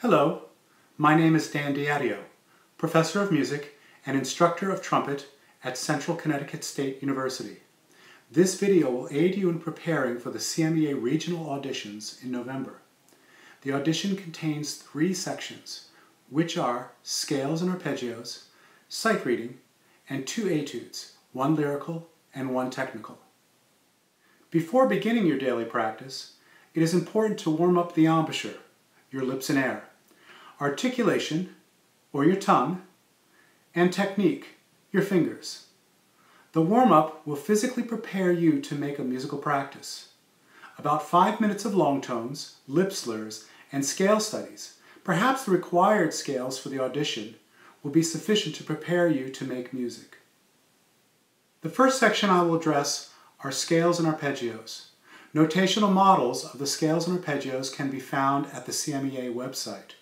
Hello, my name is Dan Diadio, Professor of Music and Instructor of Trumpet at Central Connecticut State University. This video will aid you in preparing for the CMEA Regional Auditions in November. The audition contains 3 sections, which are scales and arpeggios, sight reading, and 2 etudes, 1 lyrical and 1 technical. Before beginning your daily practice, it is important to warm up the embouchure, your lips and air, articulation, or your tongue, and technique, your fingers. The warm-up will physically prepare you to make a musical practice. About 5 minutes of long tones, lip slurs, and scale studies, perhaps the required scales for the audition, will be sufficient to prepare you to make music. The first section I will address are scales and arpeggios. Notational models of the scales and arpeggios can be found at the CMEA website.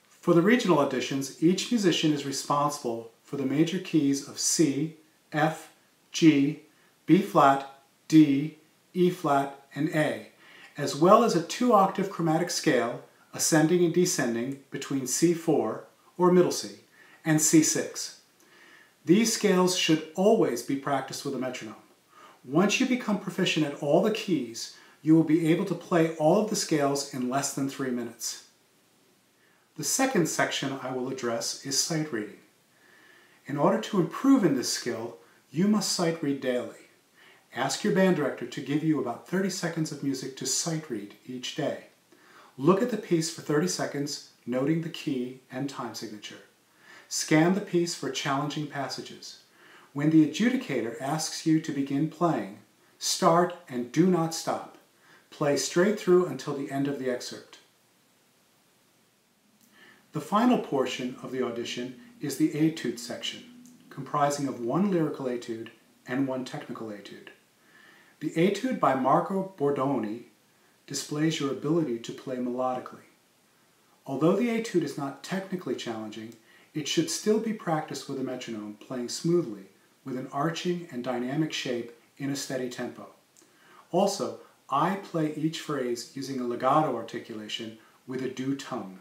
For the regional auditions, each musician is responsible for the major keys of C, F, G, B flat, D, E flat, and A, as well as a 2-octave chromatic scale, ascending and descending between C4, or middle C, and C6. These scales should always be practiced with a metronome. Once you become proficient at all the keys, you will be able to play all of the scales in less than 3 minutes. The second section I will address is sight reading. In order to improve in this skill, you must sight read daily. Ask your band director to give you about 30 seconds of music to sight read each day. Look at the piece for 30 seconds, noting the key and time signature. Scan the piece for challenging passages. When the adjudicator asks you to begin playing, start and do not stop. Play straight through until the end of the excerpt. The final portion of the audition is the etude section, comprising of 1 lyrical etude and 1 technical etude. The etude by Marco Bordoni displays your ability to play melodically. Although the etude is not technically challenging, it should still be practiced with a metronome, playing smoothly with an arching and dynamic shape in a steady tempo. Also, I play each phrase using a legato articulation with a do tongue.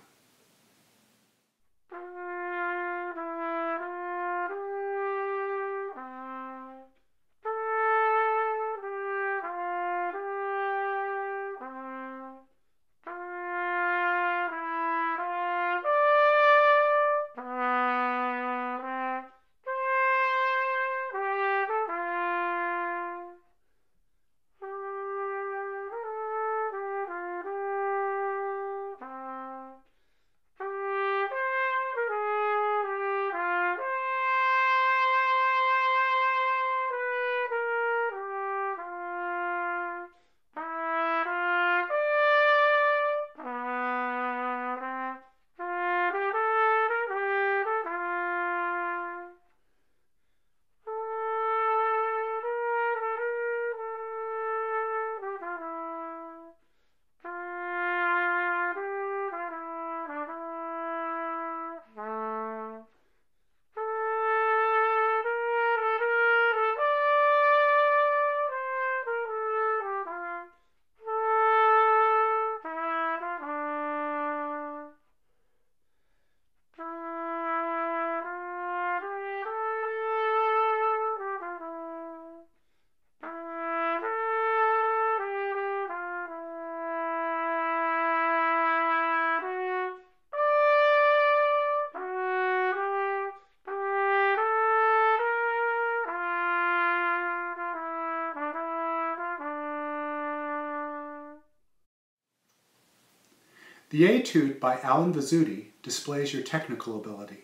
The etude by Alan Vizzuti displays your technical ability.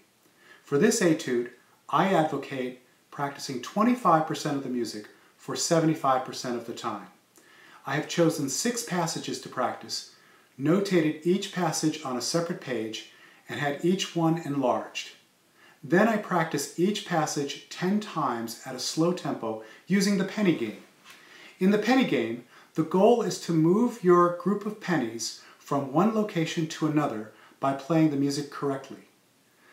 For this etude, I advocate practicing 25% of the music for 75% of the time. I have chosen 6 passages to practice, notated each passage on a separate page, and had each one enlarged. Then I practice each passage 10 times at a slow tempo using the penny game. In the penny game, the goal is to move your group of pennies from one location to another by playing the music correctly.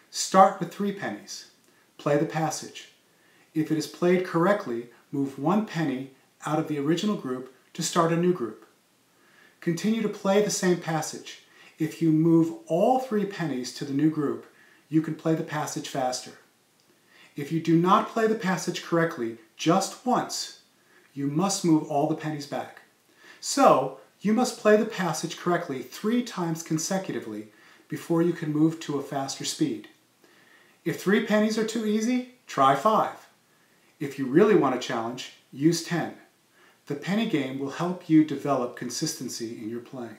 Start with 3 pennies. Play the passage. If it is played correctly, move 1 penny out of the original group to start a new group. Continue to play the same passage. If you move all 3 pennies to the new group, you can play the passage faster. If you do not play the passage correctly just once, you must move all the pennies back. So, you must play the passage correctly 3 times consecutively before you can move to a faster speed. If 3 pennies are too easy, try 5. If you really want a challenge, use 10. The penny game will help you develop consistency in your playing.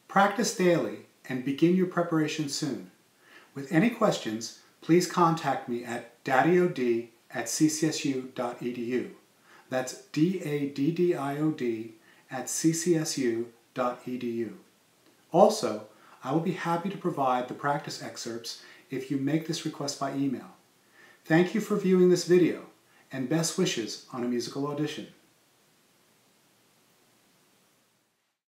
Practice daily and begin your preparation soon. With any questions, please contact me at daddiod@ccsu.edu. That's daddiod@ccsu.edu. Also, I will be happy to provide the practice excerpts if you make this request by email. Thank you for viewing this video, and best wishes on a musical audition.